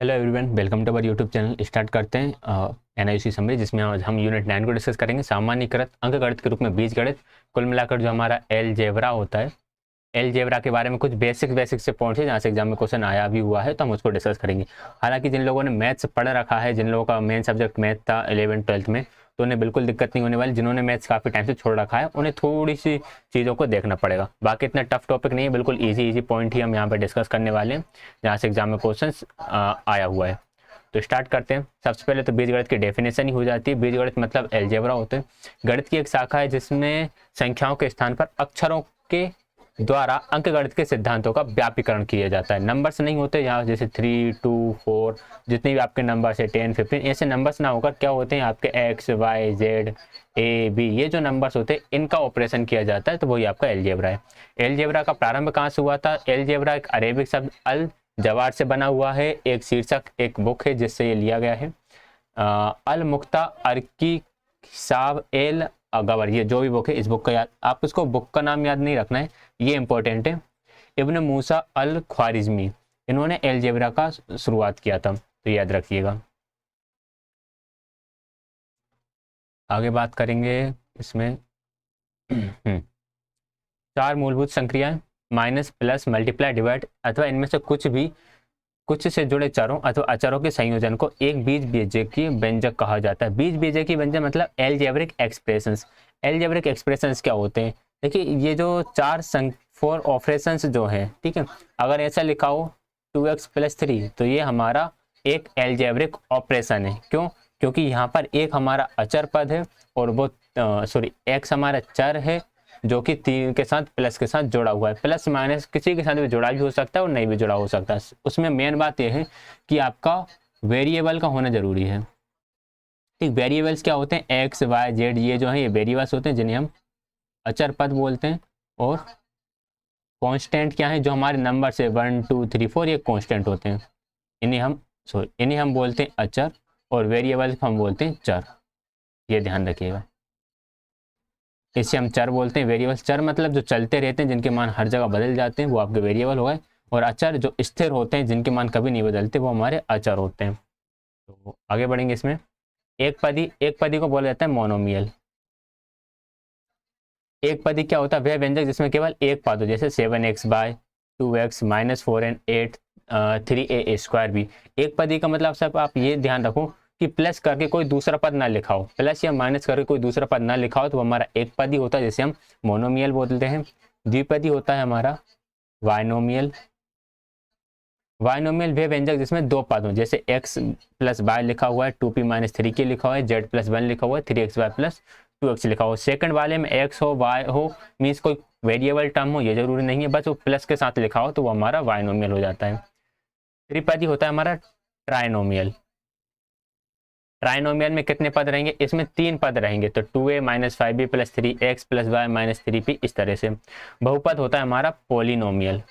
Hello everyone, welcome to our YouTube channel. Start करते हैं NIC summary, जिसमें आज हम यूनिट 9 को डिस्कस करेंगे। सामान्यीकृत अंकगणित के रूप में बीजगणित। कुल मिलाकर जो हमारा एलजेब्रा होता है, एलजेब्रा के बारे में कुछ बेसिक से पॉइंट्स है जहाँ से एग्जाम में क्वेश्चन आया भी हुआ है, तो हम उसको डिस्कस करेंगे। हालांकि जिन लोगों ने मैथ्स पढ़ रखा है, जिन लोगों का मेन सब्जेक्ट मैथ था 11th-12th में, तो उन्हें बिल्कुल दिक्कत नहीं होने वाली। जिन्होंने मैथ्स काफ़ी टाइम से छोड़ रखा है, उन्हें थोड़ी सी चीज़ों को देखना पड़ेगा। बाकी इतना टफ टॉपिक नहीं है, बिल्कुल ईजी पॉइंट ही हम यहाँ पर डिस्कस करने वाले हैं जहाँ से एग्जाम में क्वेश्चन आया हुआ है। तो स्टार्ट करते हैं। सबसे पहले तो बीजगणित की डेफिनेशन ही हो जाती है। बीजगणित मतलब एलजेब्रा होते हैं। गणित की एक शाखा है जिसमें संख्याओं के स्थान पर अक्षरों के द्वारा अंकगणित के सिद्धांतों का व्यापीकरण किया जाता है। नंबर्स नहीं होते यहाँ, जैसे 3, 2, 4 जितने भी आपके नंबर्स है, 10, 15, ऐसे नंबर्स ना होकर क्या होते हैं आपके एक्स, वाई, जेड, ए, बी, ये जो नंबर्स होते हैं इनका ऑपरेशन किया जाता है, तो वही आपका एलजेब्रा है। एलजेब्रा का प्रारंभ कहाँ से हुआ था? एलजेब्रा एक अरेबिक शब्द अल जवार से बना हुआ है। एक शीर्षक, एक बुक है जिससे ये लिया गया है। अल मुख्ता अर्की साब एल गवर, ये जो भी बुक है, इस बुक का याद, आप उसको बुक का नाम याद नहीं रखना है, ये इंपॉर्टेंट है। इब्न मूसा अल ख्वारिज़मी, इन्होंने एलजेब्रा का शुरुआत किया था, तो याद रखिएगा। आगे बात करेंगे इसमें। चार मूलभूत संक्रियाएं, माइनस, प्लस, मल्टीप्लाई, डिवाइड अथवा इनमें से कुछ से जुड़े चरों अथवा अचरों के संयोजन को एक बीज बीजकीय व्यंजक कहा जाता है। बीज बीजकीय व्यंजक मतलब एलजेब्रिक एक्सप्रेशंस। एलजेब्रिक एक्सप्रेशंस क्या होते हैं? देखिए, ये जो फोर ऑपरेशंस जो हैं, ठीक है, अगर ऐसा लिखा हो 2x+3, तो ये हमारा एक एलजेब्रिक ऑपरेशन है। क्यों? क्योंकि यहाँ पर एक हमारा अचर पद है और वो एक्स हमारा चर है जो कि 3 के साथ प्लस के साथ जुड़ा हुआ है। प्लस माइनस किसी के साथ भी जुड़ा भी हो सकता है और नहीं भी जुड़ा हो सकता है। उसमें मेन बात यह है कि आपका वेरिएबल का होना जरूरी है। ठीक, वेरिएबल्स क्या होते हैं? एक्स, वाई, जेड, ये जो है ये वेरिएबल्स होते हैं जिन्हें हम अचर पद बोलते हैं। और कांस्टेंट क्या है? जो हमारे नंबर से 1, 2, 3, 4 ये कांस्टेंट होते हैं, इन्हें हम बोलते हैं अचर। और वेरिएबल्स हम बोलते हैं चर, ये ध्यान रखिएगा। इसे हम चर बोलते हैं। वेरिएबल्स, चर मतलब जो चलते रहते हैं, जिनके मान हर जगह बदल जाते हैं, वो आपके वेरिएबल हो गए। और अचर जो स्थिर होते हैं, जिनके मान कभी नहीं बदलते, वो हमारे अचर होते हैं। तो आगे बढ़ेंगे इसमें। एक पदी को बोला जाता है मोनोमियल। एक पदी क्या होता है? वह व्यंजक जिसमें केवल एक पद हो, जैसे 7x/2x -4n8 3a² एक पदी का मतलब सब आप ये ध्यान रखो कि प्लस करके कोई दूसरा पद ना लिखा हो, प्लस या माइनस करके कोई दूसरा पद ना लिखा हो, तो हमारा एक पदी होता है, जिसे हम मोनोमियल बोलते हैं। द्विपदी होता है हमारा वाइनोमियल। वाइनोमियल वे व्यंजक जिसमें दो पद हों, जैसे x+y लिखा हुआ है, 2p-3k लिखा हुआ है, z+1 लिखा हुआ है, 3xy+2x लिखा हुआ है। सेकंड वाले में x हो, y हो, मीन्स कोई वेरिएबल टर्म हो, ये जरूरी नहीं है, बस वो प्लस के साथ लिखा हो, तो वो हमारा वाइनोमियल हो जाता है। त्रिपदी होता है हमारा ट्राइनोमियल। ट्राइनोमियल में कितने पद रहेंगे? इसमें 3 पद रहेंगे, तो 2a-5b+3x+y-3p, इस तरह से। बहुपद होता है हमारा पोलिनोमियल।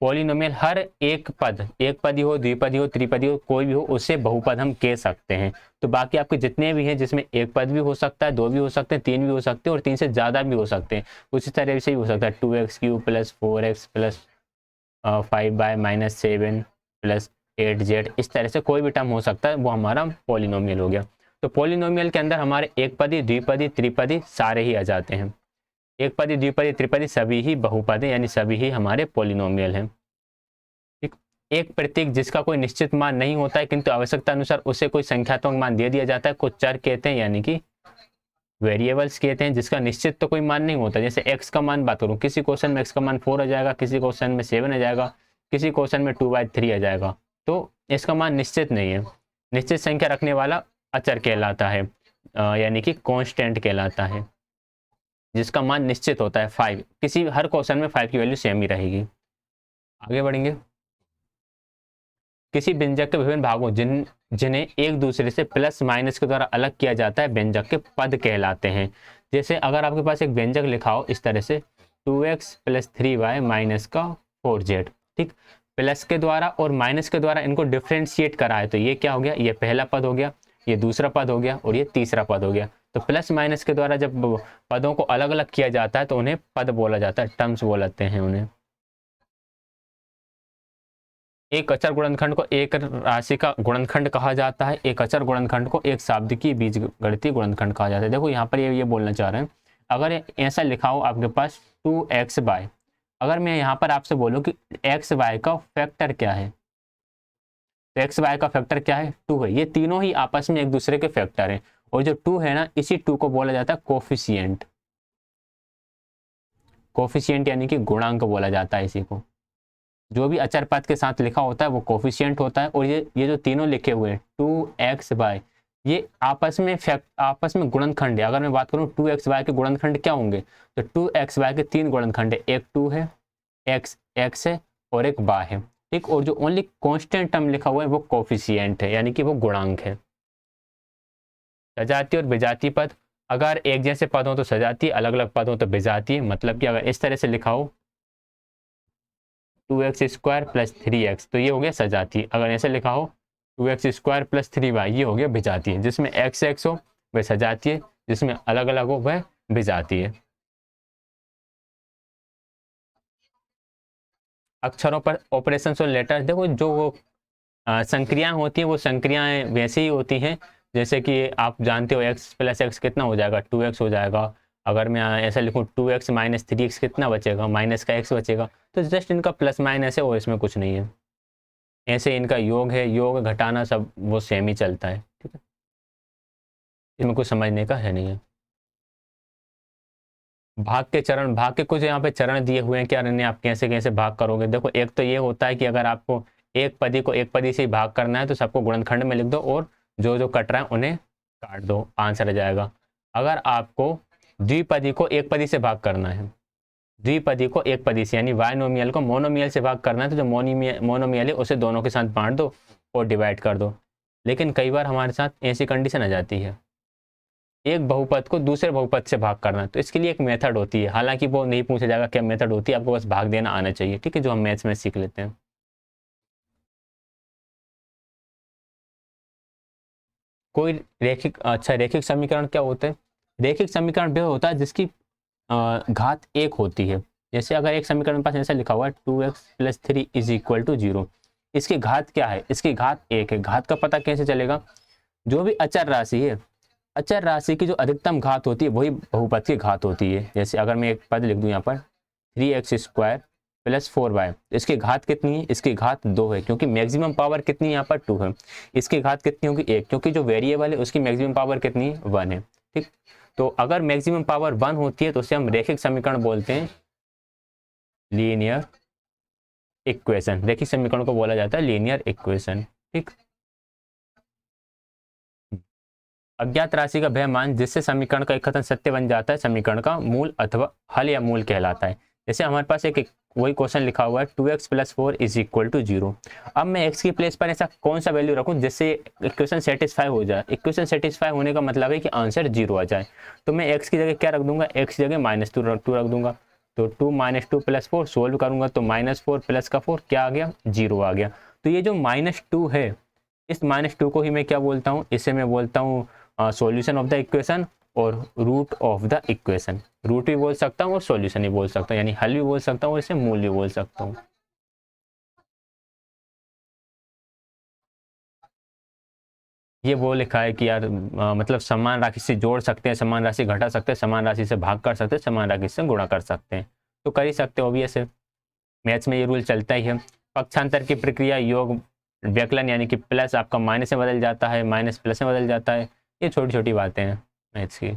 पॉलिनोमियल हर एक पदी हो, द्विपदी हो, त्रिपदी हो, कोई भी हो, उससे बहुपद हम कह सकते हैं। तो बाकी आपके जितने भी हैं, जिसमें एक पद भी हो सकता है, दो भी हो सकते हैं, तीन भी हो सकते हैं, और 3 से ज़्यादा भी हो सकते हैं। उसी तरह से भी हो सकता है 2x³ + 4x + 5y-7 + 8z, इस तरह से कोई भी टर्म हो सकता है, वो हमारा पॉलिनोमियल हो गया। तो पॉलिनोमियल के अंदर हमारे एक पदी, द्विपदी, त्रिपदी सारे ही आ जाते हैं। एक पदी, द्विपदी, त्रिपदी सभी ही बहुपद हैं, यानी सभी ही हमारे पॉलिनोमियल हैं। ठीक, एक प्रतीक जिसका कोई निश्चित मान नहीं होता है, किंतु आवश्यकता अनुसार उसे कोई संख्यात्मक मान दे दिया जाता है, को चर कहते हैं, यानी कि वेरिएबल्स कहते हैं, जिसका निश्चित तो कोई मान नहीं होता। जैसे x का मान बात करूं, किसी क्वेश्चन में x का मान 4 आ जाएगा, किसी क्वेश्चन में 7 आ जाएगा, किसी क्वेश्चन में 2/3 आ जाएगा, तो इसका मान निश्चित नहीं है। निश्चित संख्या रखने वाला अचर कहलाता है, यानी कि कांस्टेंट कहलाता है, जिसका मान निश्चित होता है 5। किसी हर क्वेश्चन में 5 की वैल्यू सेम ही रहेगी। आगे बढ़ेंगे। किसी व्यंजक के विभिन्न भागों जिन्हें एक दूसरे से प्लस माइनस के द्वारा अलग किया जाता है, व्यंजक के पद कहलाते हैं। जैसे अगर आपके पास एक व्यंजक लिखा हो इस तरह से 2x + 3y - 4z, प्लस के द्वारा और माइनस के द्वारा इनको डिफ्रेंशिएट करा है, तो ये क्या हो गया? ये पहला पद हो गया, ये दूसरा पद हो गया, और ये तीसरा पद हो गया। तो प्लस माइनस के द्वारा जब पदों को अलग अलग किया जाता है, तो उन्हें पद बोला जाता है, टर्म्स बोलते हैं उन्हें। एक अचर गुणनखंड को एक राशि का गुणनखंड कहा जाता है, एक अचर गुणनखंड को एक शाब्दिकीय बीजगणितीय गुणनखंड कहा जाता है। देखो यहाँ पर ये बोलना चाह रहे हैं, अगर ऐसा लिखा हो आपके पास 2xy, अगर मैं यहाँ पर आपसे बोलूँ कि एक्स वाई का फैक्टर क्या है, तो एक्स वाई का फैक्टर क्या है, 2 है। ये तीनों ही आपस में एक दूसरे के फैक्टर हैं, और जो 2 है ना, इसी 2 को बोला जाता है कोफिशिएंट। कोफिशिएंट यानी कि गुणांक बोला जाता है इसी को। जो भी अचर पद के साथ लिखा होता है वो कोफिशिएंट होता है। और ये जो तीनों लिखे हुए हैं 2xy, ये आपस में गुणनखंड है। अगर मैं बात करूं 2xy के गुणनखंड क्या होंगे, तो 2xy के 3 गुणनखंड है, एक 2 है, x है और एक y है, ठीक। और जो ओनली कांस्टेंट टर्म लिखा हुआ है वो कोफिशिएंट है, यानी कि वो गुणांक है। सजातीय और विजातीय पद, अगर एक जैसे पद हो तो सजातीय, अलग अलग पद हो तो विजातीय। मतलब कि अगर इस तरह से लिखा हो 2x² + 3x, तो ये हो गया सजातीय। अगर ऐसे लिखा हो 2x² + 3y, ये हो गया विजातीय। जिसमें x हो वह सजातीय, जिसमें अलग अलग हो वह विजातीय। अक्षरों पर ऑपरेशन और लेटर्स, देखो जो वो संक्रियाएं होती हैं वो संक्रियाएं वैसे ही होती हैं जैसे कि आप जानते हो x + x कितना हो जाएगा, 2x हो जाएगा। अगर मैं ऐसा लिखूं 2x - 3x कितना बचेगा, माइनस का x बचेगा। तो जस्ट इनका प्लस माइनस है और इसमें कुछ नहीं है। ऐसे इनका योग है, योग घटाना सब वो सेम ही चलता है, ठीक है। इसमें कुछ समझने का है नहीं है। भाग के चरण, भाग के कुछ यहाँ पे चरण दिए हुए हैं कि अरे आप कैसे कैसे भाग करोगे। देखो एक तो ये होता है कि अगर आपको एक पदी को एक पदी से ही भाग करना है तो सबको गुणनखंड में लिख दो और जो जो कट रहा है उन्हें काट दो, आंसर आ जाएगा। अगर आपको द्विपदी को एक पदी से भाग करना है, द्विपदी को एक पदी से यानी बायनोमियल को मोनोमियल से भाग करना है, तो जो मोनोमियल है उसे दोनों के साथ बांट दो और डिवाइड कर दो। लेकिन कई बार हमारे साथ ऐसी कंडीशन आ जाती है एक बहुपद को दूसरे बहुपद से भाग करना, तो इसके लिए एक मेथड होती है। हालांकि वो नहीं पूछा जाएगा क्या मेथड होती है, आपको बस भाग देना आना चाहिए, ठीक है, जो हम मैथ्स में सीख लेते हैं। कोई रेखिक, अच्छा रेखिक समीकरण क्या होते हैं? रेखिक समीकरण वह होता है जिसकी घात एक होती है। जैसे अगर एक समीकरण में पास ऐसा लिखा हुआ है 2x + 3 = 0, इसकी घात क्या है? इसकी घात एक है। घात का पता कैसे चलेगा? जो भी अचर राशि है, अचर राशि की जो अधिकतम घात होती है वही बहुपद की घात होती है। जैसे अगर मैं एक पद लिख दूं यहाँ पर 3x² + 4y, इसकी घात कितनी है? इसकी घात 2 है, क्योंकि मैक्सिमम पावर कितनी है यहाँ पर 2 है। इसकी घात कितनी होगी? 1, क्योंकि जो वेरिएबल है उसकी मैक्सिमम पावर कितनी है? 1 है, ठीक। तो अगर मैक्सिमम पावर 1 होती है तो उसे हम रेखिक समीकरण बोलते हैं, लीनियर इक्वेशन। रेखिक समीकरण को बोला जाता है लीनियर इक्वेशन, ठीक। अज्ञात राशि का वह मान जिससे समीकरण का एक कथन सत्य बन जाता है, समीकरण का मूल अथवा हल या मूल कहलाता है। जैसे हमारे पास एक वही क्वेश्चन लिखा हुआ है 2x + 4 = 0। अब मैं x की प्लेस पर ऐसा कौन सा वैल्यू रखूं जिससे इक्वेशन सेटिस्फाई हो जाए? इक्वेशन सेटिस्फाई होने का मतलब है कि आंसर 0 आ जाए। तो मैं x की जगह क्या रख दूंगा? x की जगह -2 रख दूंगा। तो 2 - 2 + 4 सोल्व करूंगा तो -4 + का 4 क्या आ गया? 0 आ गया। तो ये जो -2 है, इस -2 को ही मैं क्या बोलता हूँ? इसे मैं बोलता हूँ सॉल्यूशन ऑफ द इक्वेशन और root of the equation. Root भी बोल सकता हूँ और सॉल्यूशन भी बोल सकता हूँ, यानी हल भी बोल सकता हूँ और इसे मूल भी बोल सकता हूँ। ये वो लिखा है कि यार मतलब समान राशि से जोड़ सकते हैं, समान राशि घटा सकते हैं, समान राशि से भाग कर सकते हैं, समान राशि से गुणा कर सकते हैं। तो कर ही सकते हो, ऑब्वियस है। मैथ्स में ये रूल चलता ही है। पक्षांतर की प्रक्रिया योग व्यकलन, यानी कि प्लस आपका माइनस में बदल जाता है, माइनस प्लस में बदल जाता है। ये छोटी छोटी बातें हैं मैथ्स की।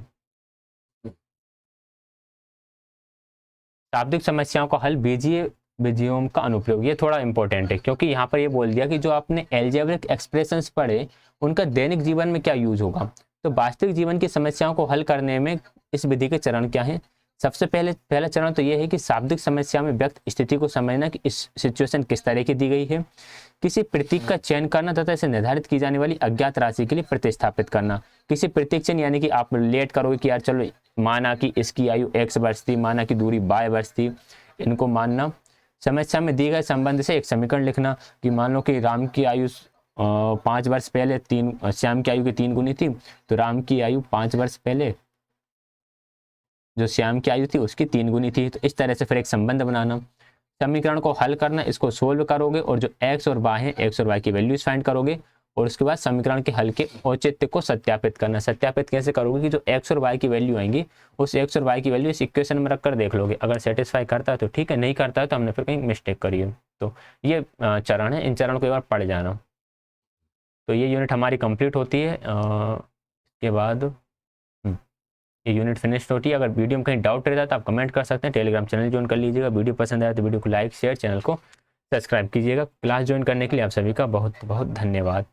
शाब्दिक समस्याओं का हल बीजीय विधियों का अनुप्रयोग, ये थोड़ा इंपॉर्टेंट है क्योंकि यहाँ पर ये बोल दिया कि जो आपने एल्जेब्रिक एक्सप्रेशंस पढ़े उनका दैनिक जीवन में क्या यूज होगा। तो वास्तविक जीवन की समस्याओं को हल करने में इस विधि के चरण क्या है? सबसे पहला चरण तो ये है कि शाब्दिक समस्या में व्यक्त स्थिति को समझना कि इस सिचुएशन किस तरह की दी गई है, किसी प्रतीक का चयन करना तथा इसे निर्धारित की जाने वाली अज्ञात राशि के लिए प्रतिस्थापित करना। किसी प्रतीक चयन यानी कि आप लेट करोगे कि यार चलो माना कि इसकी आयु x वर्ष थी, माना कि दूरी y वर्ष थी, इनको मानना। समस्या में दिए गए संबंध से एक समीकरण लिखना कि मान लो कि राम की आयु 5 वर्ष पहले श्याम की आयु की 3 गुनी थी, तो राम की आयु 5 वर्ष पहले जो श्याम की आयु थी उसकी 3 गुनी थी। तो इस तरह से फिर एक संबंध बनाना। समीकरण को हल करना, इसको सोल्व करोगे और जो x और y है, x और y की वैल्यूज फाइंड करोगे और उसके बाद समीकरण के हल के औचित्य को सत्यापित करना। सत्यापित कैसे करोगे कि जो x और y की वैल्यू आएंगी उस x और y की वैल्यू इस इक्वेशन में रखकर देख लोगे, अगर सेटिस्फाई करता है तो ठीक है, नहीं करता है तो हमने फिर कहीं मिस्टेक करी है। तो ये चरण है, इन चरणों को एक बार पढ़ जाना। तो ये यूनिट हमारी कंप्लीट होती है। के बाद ये यूनिट फिनिश होती है। अगर वीडियो में कहीं डाउट रहता है तो आप कमेंट कर सकते हैं। टेलीग्राम चैनल ज्वाइन कर लीजिएगा। वीडियो पसंद आया तो वीडियो को लाइक शेयर, चैनल को सब्सक्राइब कीजिएगा। क्लास ज्वाइन करने के लिए आप सभी का बहुत बहुत धन्यवाद।